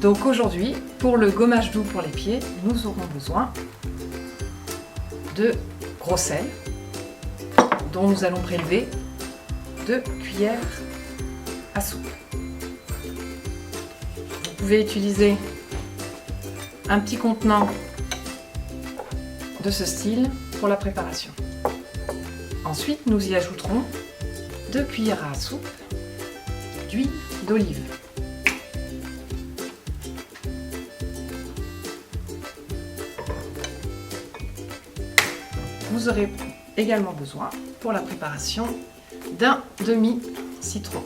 Donc aujourd'hui, pour le gommage doux pour les pieds, nous aurons besoin de gros sel, dont nous allons prélever 2 cuillères à soupe. Vous pouvez utiliser un petit contenant de ce style pour la préparation. Ensuite, nous y ajouterons 2 cuillères à soupe d'huile d'olive. Vous aurez également besoin, pour la préparation, d'un demi-citron.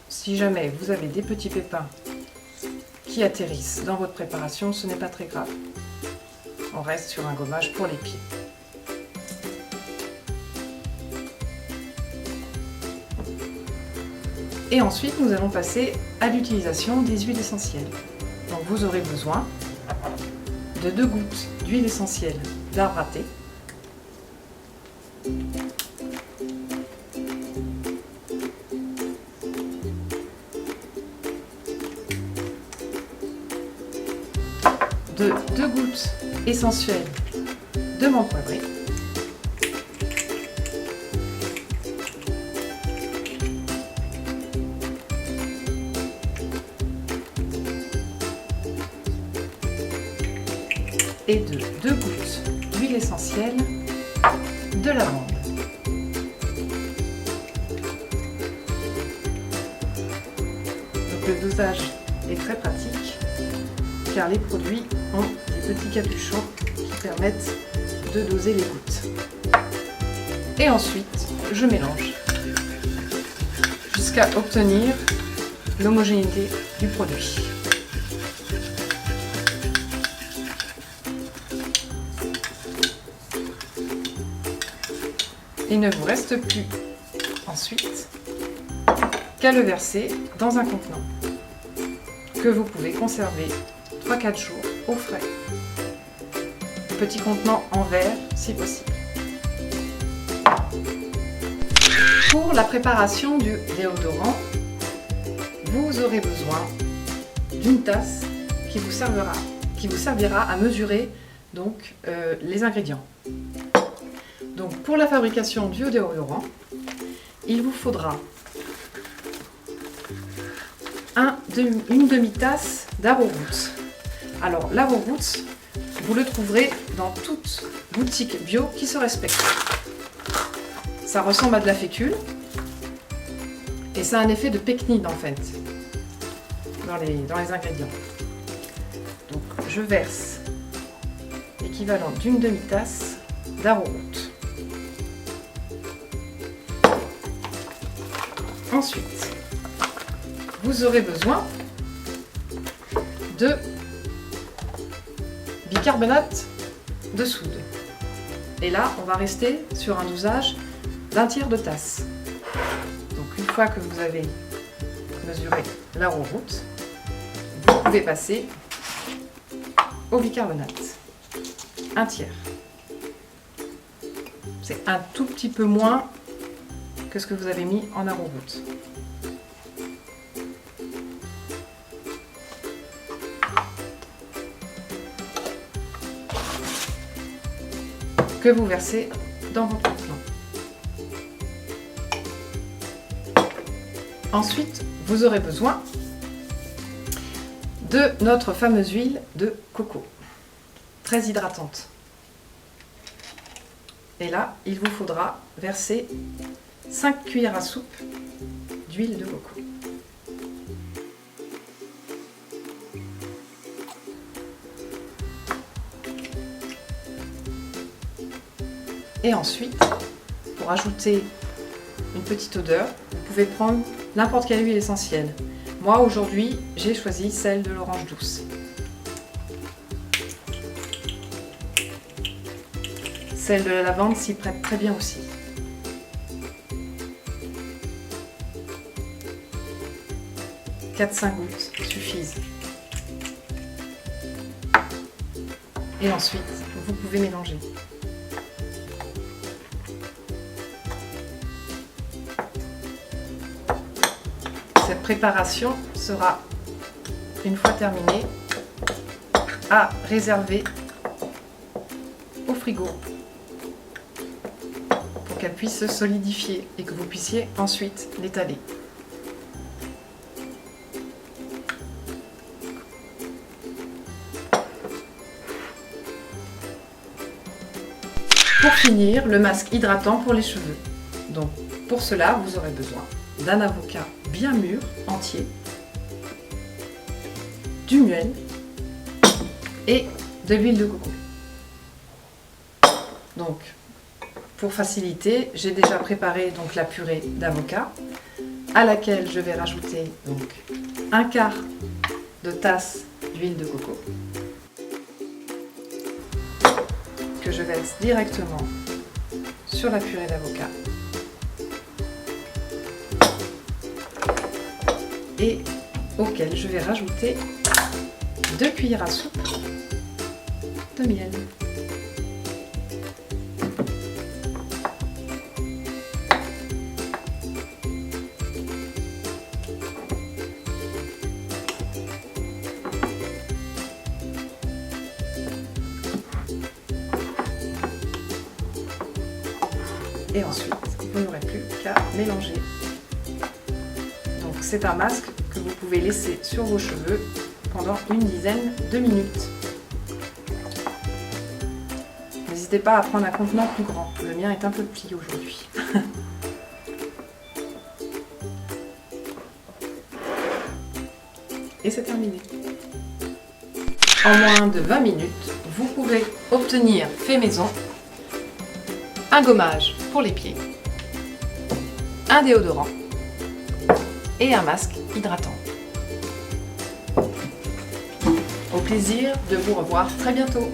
Si jamais vous avez des petits pépins qui atterrissent dans votre préparation, ce n'est pas très grave. On reste sur un gommage pour les pieds. Et ensuite, nous allons passer à l'utilisation des huiles essentielles. Donc vous aurez besoin de 2 gouttes d'huile essentielle d'arbre à thé, de 2 gouttes essentielles de menthe poivrée, et de 2 gouttes d'huile essentielle de lavande. Donc le dosage est très pratique car les produits ont des petits capuchons qui permettent de doser les gouttes. Et ensuite, je mélange jusqu'à obtenir l'homogénéité du produit. Il ne vous reste plus ensuite qu'à le verser dans un contenant que vous pouvez conserver 3-4 jours au frais. Petit contenant en verre si possible. Pour la préparation du déodorant, vous aurez besoin d'une tasse qui vous servira à mesurer donc, les ingrédients. Donc pour la fabrication du déodorant, il vous faudra une demi-tasse d'arrowroot. Alors l'arrowroot, vous le trouverez dans toute boutique bio qui se respecte. Ça ressemble à de la fécule et ça a un effet de pectine en fait dans les ingrédients. Donc je verse l'équivalent d'une demi-tasse d'arrowroot. Ensuite, vous aurez besoin de bicarbonate de soude. Et là, on va rester sur un dosage d'1 tiers de tasse. Donc une fois que vous avez mesuré l'arrowroot, vous pouvez passer au bicarbonate. 1 tiers. C'est un tout petit peu moins que ce que vous avez mis en arrowroot. Que vous versez dans votre contenant. Ensuite, vous aurez besoin de notre fameuse huile de coco, très hydratante. Et là, il vous faudra verser 5 cuillères à soupe d'huile de coco. Et ensuite, pour ajouter une petite odeur, vous pouvez prendre n'importe quelle huile essentielle. Moi aujourd'hui, j'ai choisi celle de l'orange douce. Celle de la lavande s'y prête très bien aussi. « 4-5 gouttes suffisent. Et ensuite, vous pouvez mélanger. cette préparation sera, une fois terminée, à réserver au frigo pour qu'elle puisse se solidifier et que vous puissiez ensuite l'étaler. Pour finir, le masque hydratant pour les cheveux. Donc, pour cela, vous aurez besoin d'un avocat bien mûr, entier, du miel et de l'huile de coco. Donc, pour faciliter, j'ai déjà préparé donc la purée d'avocat à laquelle je vais rajouter donc un quart de tasse d'huile de coco que je verse directement sur la purée d'avocat et auquel je vais rajouter 2 cuillères à soupe de miel. Et ensuite, vous n'aurez plus qu'à mélanger. Donc c'est un masque que vous pouvez laisser sur vos cheveux pendant une dizaine de minutes. N'hésitez pas à prendre un contenant plus grand. Le mien est un peu petit aujourd'hui. Et c'est terminé. En moins de 20 minutes, vous pouvez obtenir fait maison un gommage pour les pieds, un déodorant et un masque hydratant. Au plaisir de vous revoir très bientôt.